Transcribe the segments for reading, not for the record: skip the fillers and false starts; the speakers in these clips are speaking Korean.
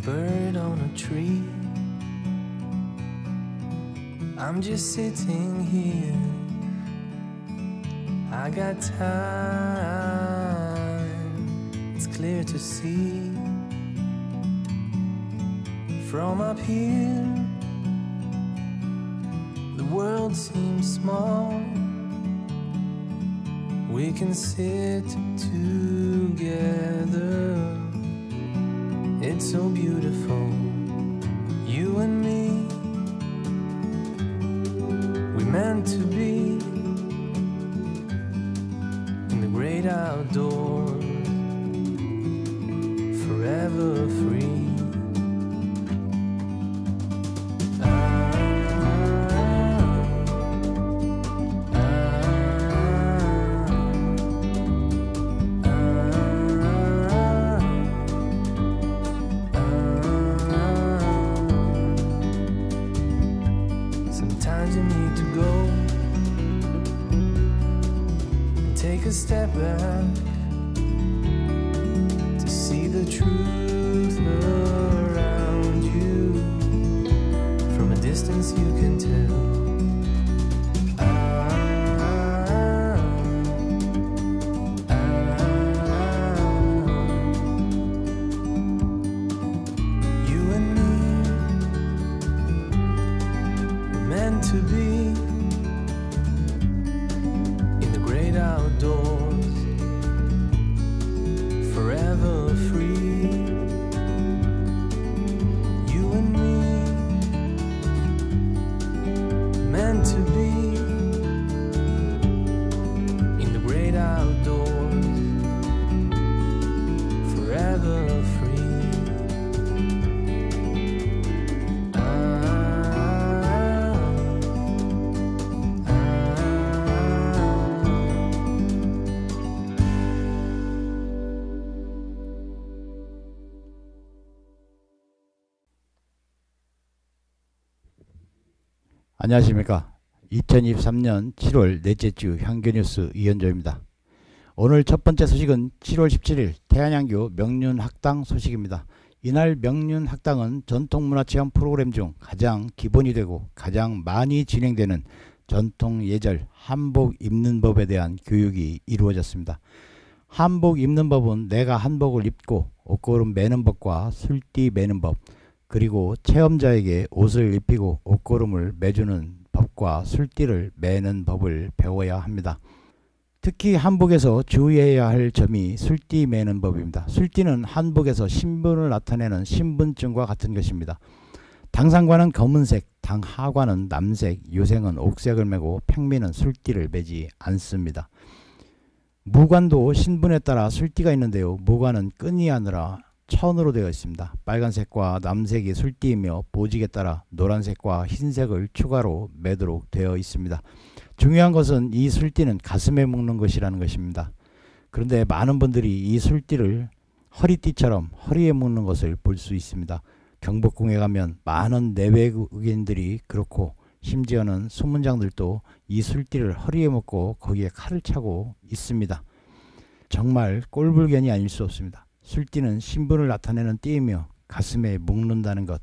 bird on a tree. I'm just sitting here. I got time. It's clear to see. From up here, the world seems small. We can sit together. It's so beautiful, you and me. We meant to be in the great outdoors, forever free. Take a step back to see the truth around you. From a distance you can tell. You and me were meant to be outdoors, forever free. You and me, meant to be in the great outdoors, forever free. 안녕하십니까. 2023년 7월 넷째 주 향교뉴스 이현조입니다. 오늘 첫 번째 소식은 7월 17일 태안향교 명륜학당 소식입니다. 이날 명륜학당은 전통문화체험 프로그램 중 가장 기본이 되고 가장 많이 진행되는 전통 예절 한복 입는 법에 대한 교육이 이루어졌습니다. 한복 입는 법은 내가 한복을 입고 옷걸음 매는 법과 술띠 매는 법, 그리고 체험자에게 옷을 입히고 옷걸음을 매주는 법과 술띠를 매는 법을 배워야 합니다. 특히 한복에서 주의해야 할 점이 술띠 매는 법입니다. 술띠는 한복에서 신분을 나타내는 신분증과 같은 것입니다. 당상관은 검은색, 당하관은 남색, 유생은 옥색을 매고 평민은 술띠를 매지 않습니다. 무관도 신분에 따라 술띠가 있는데요. 무관은 끈이 아니라 천으로 되어 있습니다. 빨간색과 남색이 술띠이며 보직에 따라 노란색과 흰색을 추가로 매도록 되어 있습니다. 중요한 것은 이 술띠는 가슴에 묶는 것이라는 것입니다. 그런데 많은 분들이 이 술띠를 허리띠처럼 허리에 묶는 것을 볼 수 있습니다. 경복궁에 가면 많은 내외국인들이 그렇고 심지어는 수문장들도 이 술띠를 허리에 묶고 거기에 칼을 차고 있습니다. 정말 꼴불견이 아닐 수 없습니다. 술띠는 신분을 나타내는 띠이며 가슴에 묶는다는 것,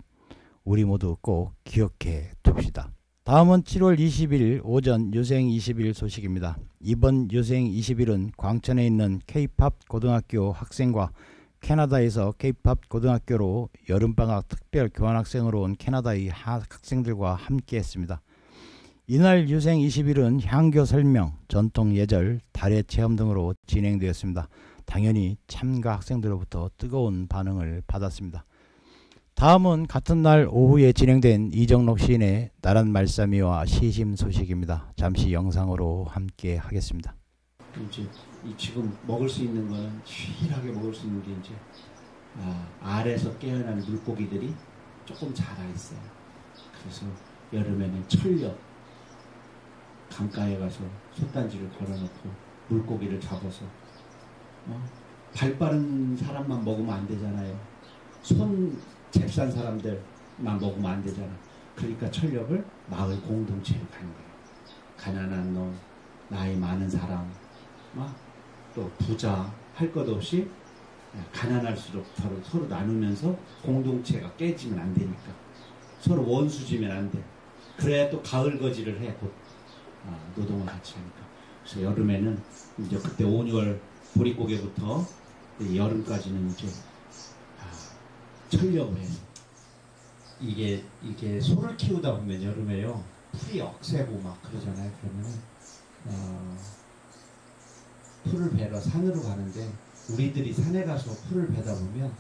우리 모두 꼭 기억해 둡시다. 다음은 7월 20일 오전 유생 20일 소식입니다. 이번 유생 20일은 광천에 있는 K-POP 고등학교 학생과 캐나다에서 K-POP 고등학교로 여름방학 특별 교환학생으로 온 캐나다의 학생들과 함께 했습니다. 이날 유생 20일은 향교 설명, 전통 예절, 달의 체험 등으로 진행되었습니다. 당연히 참가 학생들로부터 뜨거운 반응을 받았습니다. 다음은 같은 날 오후에 진행된 이정록 시인의 나란 말싸미와 시심 소식입니다. 잠시 영상으로 함께 하겠습니다. 이제 지금 먹을 수 있는 거는 유일하게 먹을 수 있는 게 이제 알에서 깨어나는 물고기들이 조금 자라 있어요. 그래서 여름에는 철렵 강가에 가서 솥단지를 걸어놓고 물고기를 잡아서 발 빠른 사람만 먹으면 안 되잖아요. 손 잽싼 사람들만 먹으면 안 되잖아. 그러니까 철렵을 마을 공동체로 가는 거예요. 가난한 놈, 나이 많은 사람, 또 부자 할 것 없이 가난할수록 서로 나누면서 공동체가 깨지면 안 되니까 서로 원수지면 안 돼. 그래야 또 가을 거지를 해. 곧 노동을 같이 하니까. 그래서 여름에는 이제 그때 5, 6월 보릿고개부터 여름까지는 이제 철력을 해서 이게 소를 키우다 보면 여름에요 풀이 억세고 막 그러잖아요. 그러면 풀을 베러 산으로 가는데 우리들이 산에 가서 풀을 베다 보면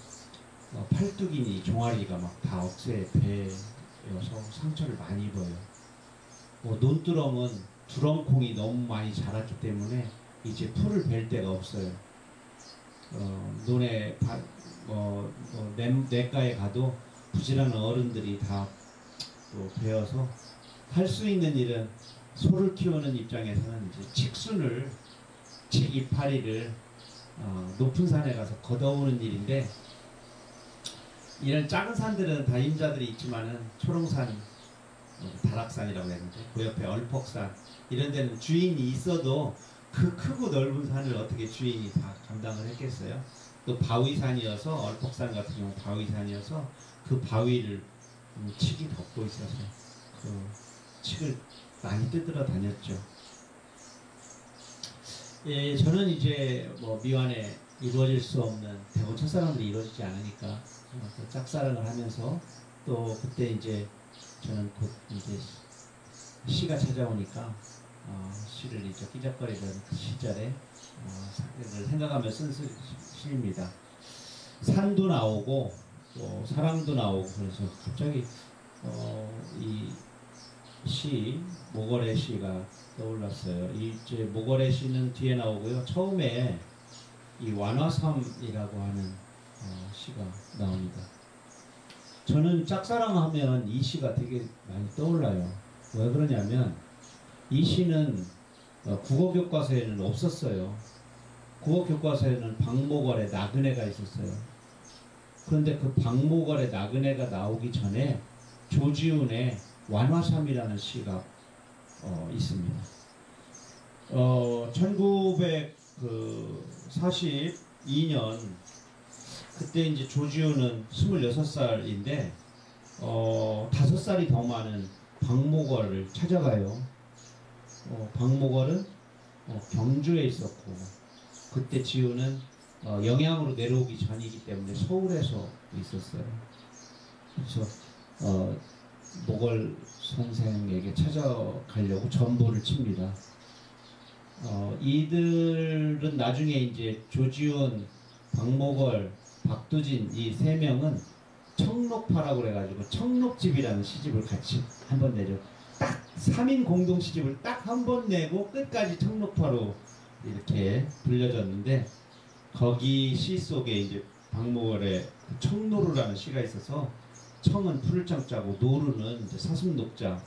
팔뚝이니 종아리가 막 다 억세 베여서 상처를 많이 입어요. 논두렁은 두렁콩이 너무 많이 자랐기 때문에 이제 풀을 벨 데가 없어요. 논에 냇가에 가도 부지런한 어른들이 다 베어서 할 수 있는 일은 소를 키우는 입장에서는 이제 칡 이파리를 높은 산에 가서 걷어오는 일인데 이런 작은 산들은 다 임자들이 있지만은 초롱산, 다락산이라고 했는데 그 옆에 얼퍽산 이런 데는 주인이 있어도 그 크고 넓은 산을 어떻게 주인이 다 감당을 했겠어요? 또 바위산이어서 얼퍽산 같은 경우 바위산이어서 그 바위를 칡이 덮고 있어서 그 칡을 많이 뜯으러 다녔죠. 예, 저는 이제 미완에 이루어질 수 없는 대부분 첫사랑들이 이루어지지 않으니까 그 짝사랑을 하면서 또 그때 이제 저는 곧 이제 시가 찾아오니까 시를 이제 끼적거리던 그 시절에 생각하며 쓴 시입니다. 산도 나오고 또 사랑도 나오고 그래서 갑자기 이 시 모거래 시가 떠올랐어요. 이제 모거래 시는 뒤에 나오고요. 처음에 이 완화섬이라고 하는 시가 나옵니다. 저는 짝사랑하면 이 시가 되게 많이 떠올라요. 왜 그러냐면 이 시는 국어 교과서에는 없었어요. 국어 교과서에는 박모걸의 나그네가 있었어요. 그런데 그 박모걸의 나그네가 나오기 전에 조지훈의 완화섬이라는 시가 있습니다. 1942년 그때 이제 조지훈은 26살인데 5살이 더 많은 박모걸을 찾아가요. 박모걸은 경주에 있었고 그때 지훈은 영양으로 내려오기 전이기 때문에 서울에서 있었어요. 그래서 모걸 선생에게 찾아가려고 전보를 칩니다. 이들은 나중에 이제 조지훈, 박모걸, 박두진 이 세 명은 청록파라고 그래가지고 청록집이라는 시집을 같이 한번 내죠. 딱 3인 공동 시집을 딱 한 번 내고 끝까지 청록파로 이렇게 불려졌는데 거기 시 속에 이제 박모걸의 청노루라는 시가 있어서 청은 풀을 청자고 노루는 이제 사슴녹자를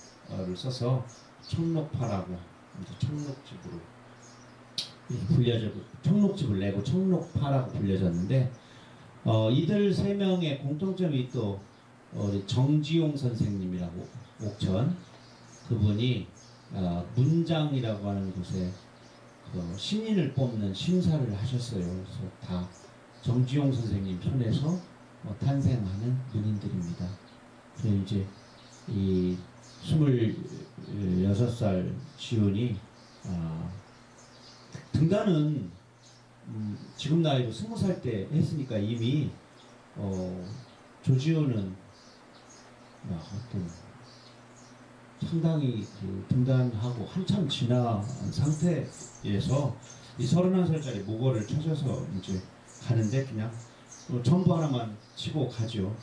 써서 청록파라고 이제 청록집으로 불려져 청록집을 내고 청록파라고 불려졌는데 이들 세 명의 공통점이 또 정지용 선생님이라고 옥천 그분이 문장이라고 하는 곳에 신인을 뽑는 심사를 하셨어요. 그래서 다 정지용 선생님 편에서 탄생하는 문인들입니다. 그래서 이제 이 26살 지훈이 등단은 지금 나이로 20살 때 했으니까 이미 조지훈은 어떤 상당히 등단하고 한참 지난 상태에서 이 31살짜리 모거를 찾아서 이제 가는데 그냥 전부 하나만 치고 가죠.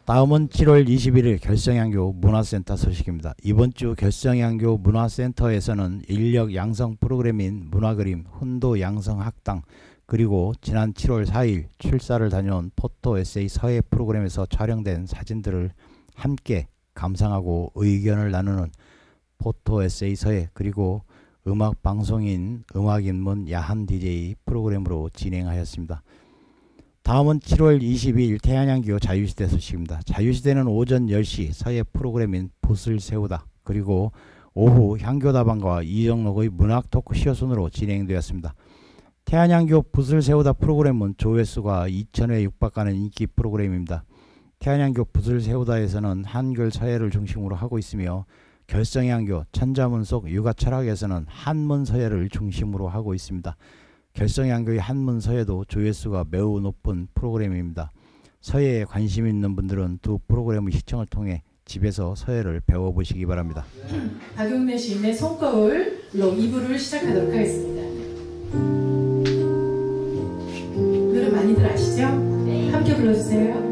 다음은 7월 21일 결성양교 문화센터 소식입니다. 이번 주 결성양교 문화센터에서는 인력 양성 프로그램인 문화그림, 훈도 양성 학당, 그리고 지난 7월 4일 출사를 다녀온 포토 에세이 서예 프로그램에서 촬영된 사진들을 함께 감상하고 의견을 나누는 포토 에세이 서예, 그리고 음악 방송인 음악인문 야한 DJ 프로그램으로 진행하였습니다. 다음은 7월 22일 태안양교 자유시대 소식입니다. 자유시대는 오전 10시 서예 프로그램인 붓을 세우다, 그리고 오후 향교다방과 이정록의 문학 토크쇼 순으로 진행되었습니다. 태안양교 붓을 세우다 프로그램은 조회수가 2,000회 육박하는 인기 프로그램입니다. 태안양교 붓을 세우다에서는 한글 서예를 중심으로 하고 있으며 결성양교 천자문 속 육아철학에서는 한문 서예를 중심으로 하고 있습니다. 결성양교의 한문 서예도 조회수가 매우 높은 프로그램입니다. 서예에 관심 있는 분들은 두 프로그램의 시청을 통해 집에서 서예를 배워보시기 바랍니다. 박용래 시인의 손거울로 2부를 시작하도록 하겠습니다. 노래 많이들 아시죠? 네. 함께 불러주세요.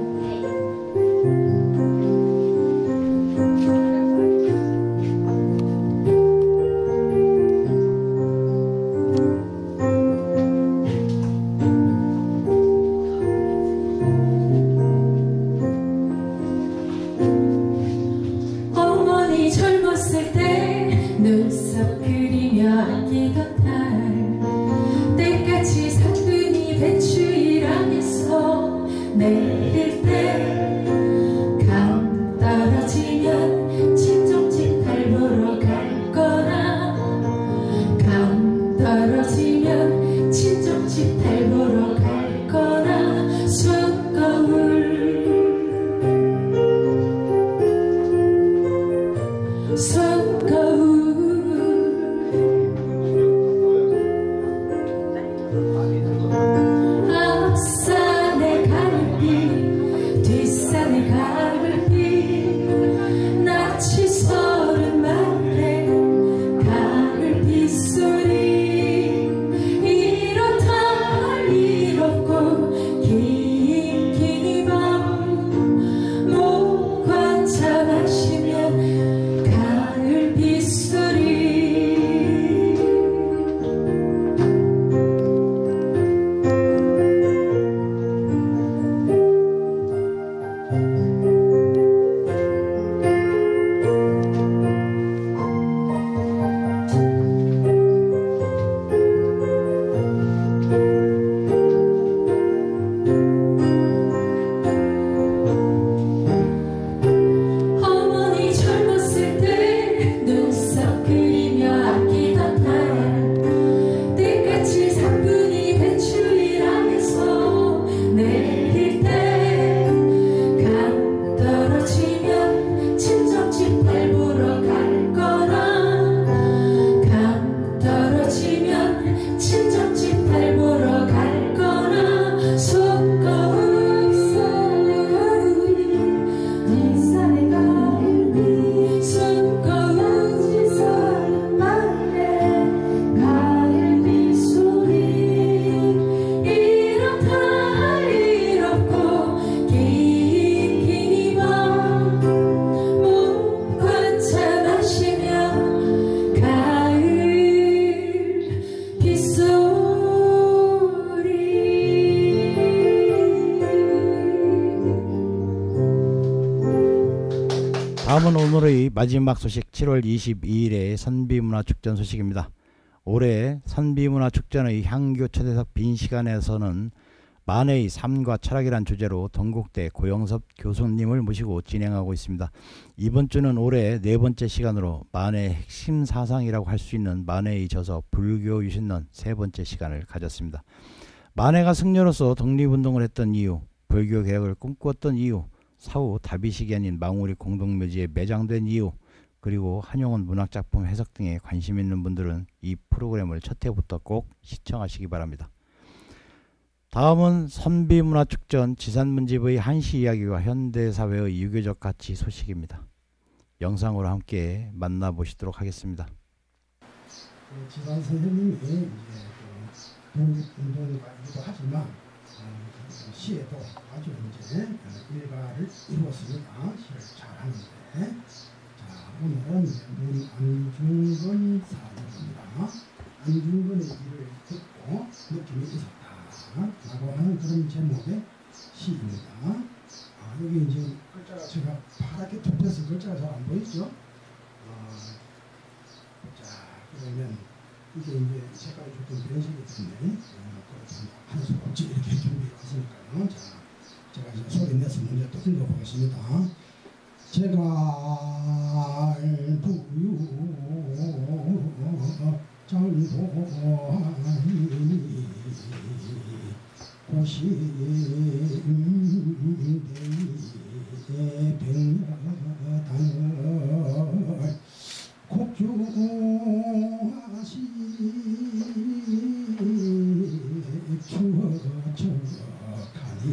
다음은 오늘의 마지막 소식 7월 22일의 선비문화축전 소식입니다. 올해 선비문화축전의 향교 초대석 빈 시간에서는 만해의 삶과 철학이란 주제로 동국대 고영섭 교수님을 모시고 진행하고 있습니다. 이번 주는 올해 네 번째 시간으로 만해의 핵심 사상이라고 할 수 있는 만해의 저서 불교 유신론 세 번째 시간을 가졌습니다. 만해가 승려로서 독립운동을 했던 이유, 불교 개혁을 꿈꾸었던 이유, 사후 다비식이 아닌 망우리 공동묘지에 매장된 이유, 그리고 한용운 문학작품 해석 등에 관심 있는 분들은 이 프로그램을 첫 회부터 꼭 시청하시기 바랍니다. 다음은 선비문화축전 지산문집의 한시 이야기와 현대사회의 유교적 가치 소식입니다. 영상으로 함께 만나보시도록 하겠습니다. 지산 선생님이 이제 독립운동가이기도 하지만 시에도 아주 이제 일가를 이루었습니다. 시를 잘하는데, 자 오늘은 안중근 사입니다. 안중근의 일을 듣고 느낌이 있었다라고 하는 그런 제목의 시입니다. 여기 이제 글자가 제가 파랗게 덮여서 글자가 잘 안 보이죠? 자 그러면 이게 이제 색깔이 조금 변색이 있는데 한 수 없지 이렇게 준비해 왔으니까요. 자, 제가 이제 소리 내서 먼저 또 읽어보겠습니다. 제갈부유 장도하니 고심대의 백야단을 곡중하시 추억적하니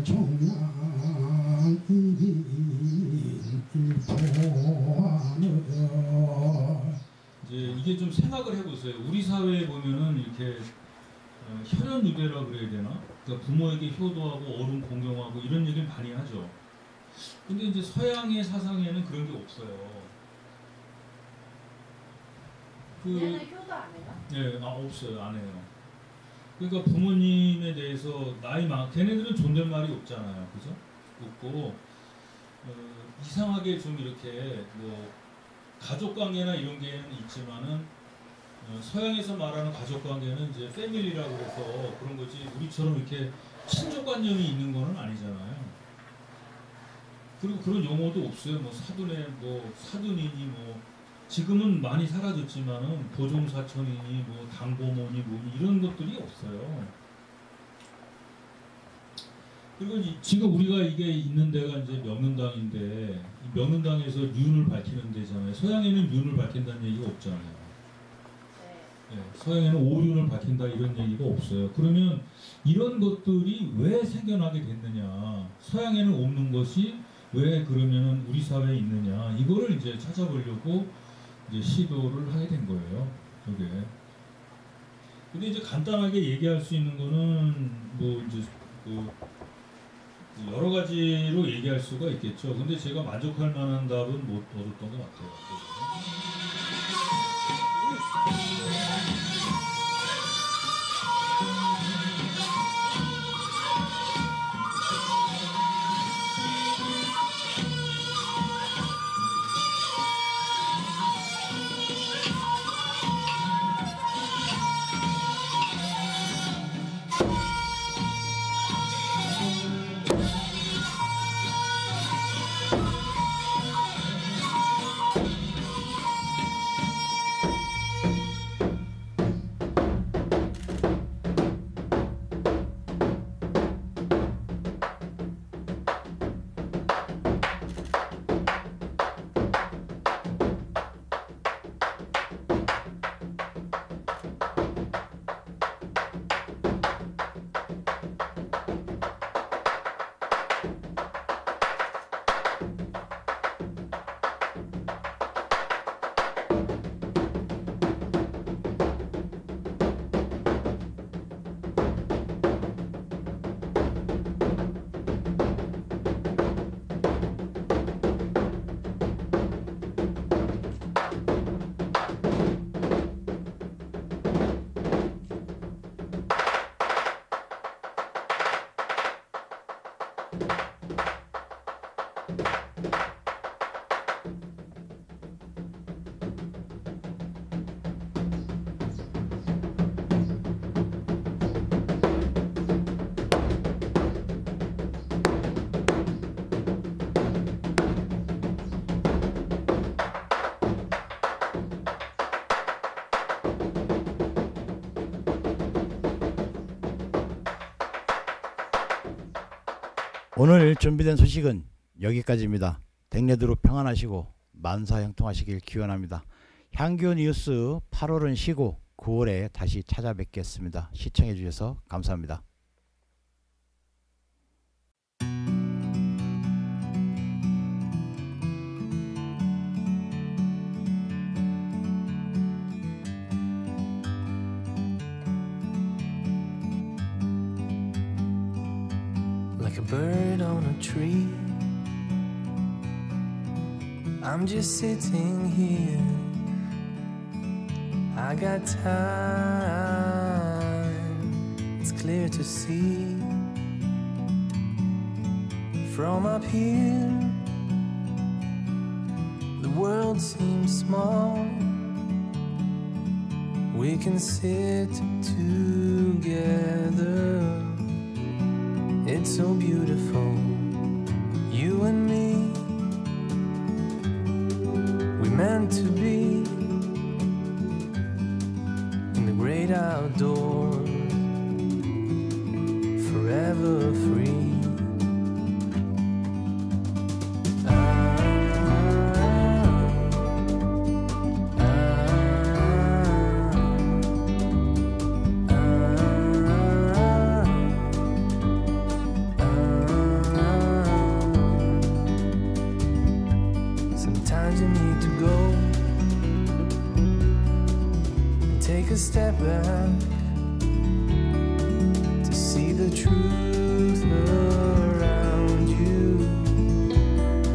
종양이빈 일포함을 이제 이게 좀 생각을 해보세요. 우리 사회에 보면은 이렇게 혈연 유대라 그래야 되나? 그러니까 부모에게 효도하고 어른 공경하고 이런 얘기를 많이 하죠. 근데 이제 서양의 사상에는 그런 게 없어요. 얘는 효도 안 해요? 네, 없어요. 안 해요. 그러니까 부모님에 대해서 걔네들은 존댓말이 없잖아요. 그죠? 없고 이상하게 좀 이렇게 뭐 가족관계나 이런 게는 있지만은 서양에서 말하는 가족관계는 이제 패밀리라고 해서 그런 거지 우리처럼 이렇게 친족관념이 있는 거는 아니잖아요. 그리고 그런 용어도 없어요. 뭐 사돈의 뭐 사돈이니 뭐 지금은 많이 사라졌지만은 보종사촌이니 뭐 당고모니 뭐니 이런 것들이 없어요. 그리고 지금 우리가 이게 있는 데가 이제 명륜당인데 이 명륜당에서 윤을 밝히는 데잖아요. 서양에는 윤을 밝힌다는 얘기가 없잖아요. 네, 서양에는 오륜을 밝힌다 이런 얘기가 없어요. 그러면 이런 것들이 왜 생겨나게 됐느냐? 서양에는 없는 것이 왜 그러면은 우리 사회에 있느냐? 이거를 이제 찾아보려고 이제 시도를 하게 된 거예요. 저게. 근데 이제 간단하게 얘기할 수 있는 거는 뭐 이제 여러 가지로 얘기할 수가 있겠죠. 근데 제가 만족할 만한 답은 못 얻었던 것 같아요. 오늘 준비된 소식은 여기까지입니다. 댕내두루 평안하시고 만사형통하시길 기원합니다. 향교 뉴스 8월은 쉬고 9월에 다시 찾아뵙겠습니다. 시청해 주셔서 감사합니다. Like a bird on a tree, I'm just sitting here. I got time, it's clear to see. From up here, the world seems small. We can sit together. It's so beautiful, you and me. We meant to be in the great outdoors. free. Sometimes you need to go and take a step back to see the truth around you.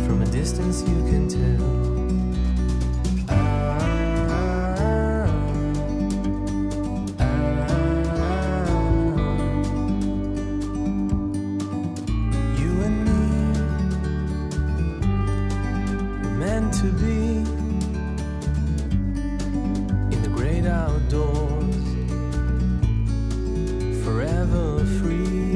From a distance you can tell. You and me were meant to be in the great outdoors, forever free.